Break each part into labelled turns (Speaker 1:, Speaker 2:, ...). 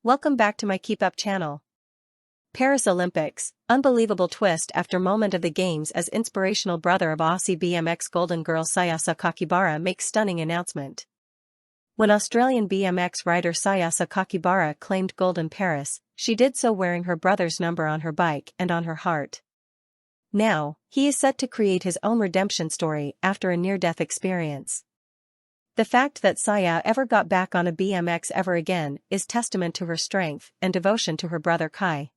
Speaker 1: Welcome back to my KEEPUP channel. Paris Olympics, unbelievable twist after moment of the games as inspirational brother of Aussie BMX golden girl Saya Sakakibara makes stunning announcement. When Australian BMX rider Saya Sakakibara claimed gold in Paris, she did so wearing her brother's number on her bike and on her heart. Now, he is set to create his own redemption story after a near-death experience. The fact that Saya ever got back on a BMX ever again is testament to her strength and devotion to her brother Kai.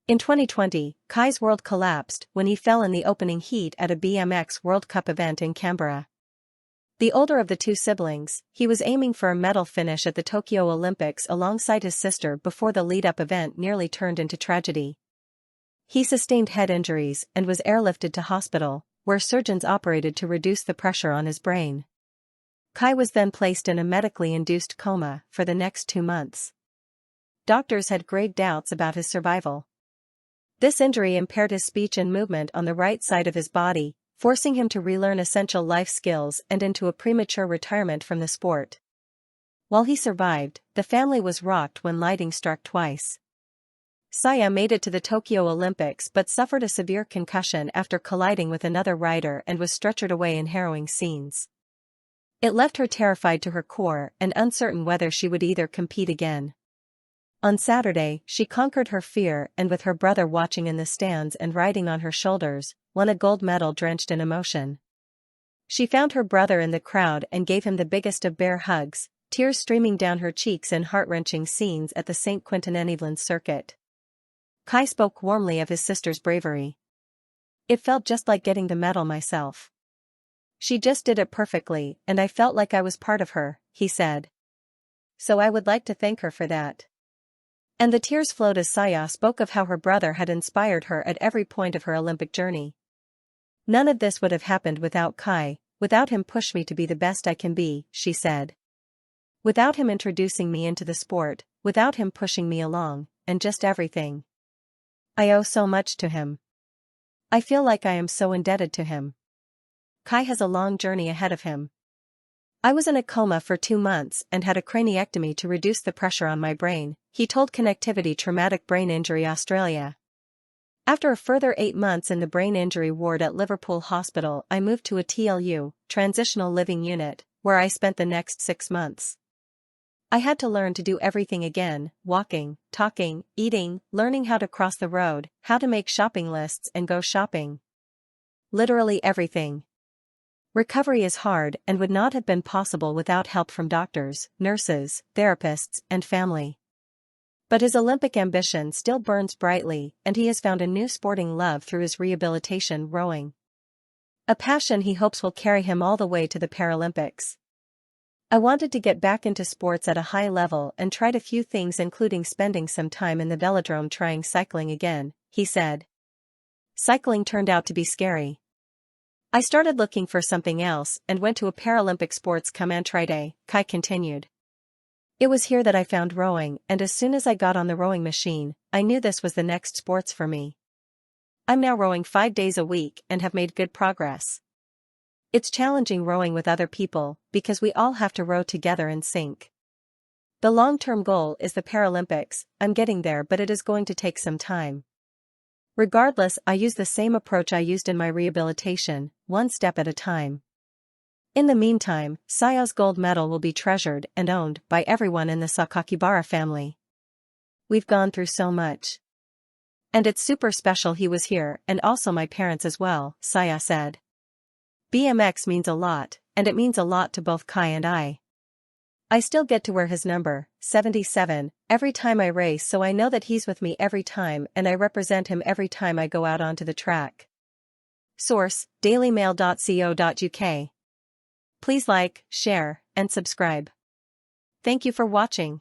Speaker 1: In 2020, Kai's world collapsed when he fell in the opening heat at a BMX World Cup event in Canberra. The older of the two siblings, he was aiming for a medal finish at the Tokyo Olympics alongside his sister before the lead-up event nearly turned into tragedy. He sustained head injuries and was airlifted to hospital, where surgeons operated to reduce the pressure on his brain. Kai was then placed in a medically induced coma for the next 2 months. Doctors had grave doubts about his survival. This injury impaired his speech and movement on the right side of his body, forcing him to relearn essential life skills and into a premature retirement from the sport. While he survived, the family was rocked when lightning struck twice. Saya made it to the Tokyo Olympics but suffered a severe concussion after colliding with another rider and was stretchered away in harrowing scenes. It left her terrified to her core and uncertain whether she would either compete again. On Saturday, she conquered her fear and with her brother watching in the stands and riding on her shoulders, won a gold medal drenched in emotion. She found her brother in the crowd and gave him the biggest of bear hugs, tears streaming down her cheeks in heart-wrenching scenes at the St. Quentin-en-Yvelines circuit. Kai spoke warmly of his sister's bravery. "It felt just like getting the medal myself. She just did it perfectly and I felt like I was part of her," he said. "So I would like to thank her for that." And the tears flowed as Saya spoke of how her brother had inspired her at every point of her Olympic journey. "None of this would have happened without Kai, without him push me to be the best I can be," she said. "Without him introducing me into the sport, without him pushing me along, and just everything. I owe so much to him. I feel like I am so indebted to him. Kai has a long journey ahead of him. I was in a coma for 2 months and had a craniectomy to reduce the pressure on my brain," he told Connectivity Traumatic Brain Injury Australia. "After a further 8 months in the brain injury ward at Liverpool Hospital, I moved to a TLU, Transitional Living Unit, where I spent the next 6 months. I had to learn to do everything again, walking, talking, eating, learning how to cross the road, how to make shopping lists and go shopping. Literally everything. Recovery is hard and would not have been possible without help from doctors, nurses, therapists, and family. But his Olympic ambition still burns brightly and he has found a new sporting love through his rehabilitation rowing. A passion he hopes will carry him all the way to the Paralympics. I wanted to get back into sports at a high level and tried a few things including spending some time in the velodrome trying cycling again," he said. "Cycling turned out to be scary. I started looking for something else and went to a Paralympic sports comme entraide," Kai continued. "It was here that I found rowing and as soon as I got on the rowing machine, I knew this was the next sports for me. I'm now rowing 5 days a week and have made good progress. It's challenging rowing with other people because we all have to row together in sync. The long-term goal is the Paralympics. I'm getting there but it is going to take some time. Regardless, I use the same approach I used in my rehabilitation, one step at a time. In the meantime, Saya's gold medal will be treasured and owned by everyone in the Sakakibara family. We've gone through so much. And it's super special he was here and also my parents as well," Saya said. "BMX means a lot, and it means a lot to both Kai and I. I still get to wear his number, 77, every time I race so I know that he's with me every time and I represent him every time I go out onto the track." Source: dailymail.co.uk. Please like, share, and subscribe. Thank you for watching.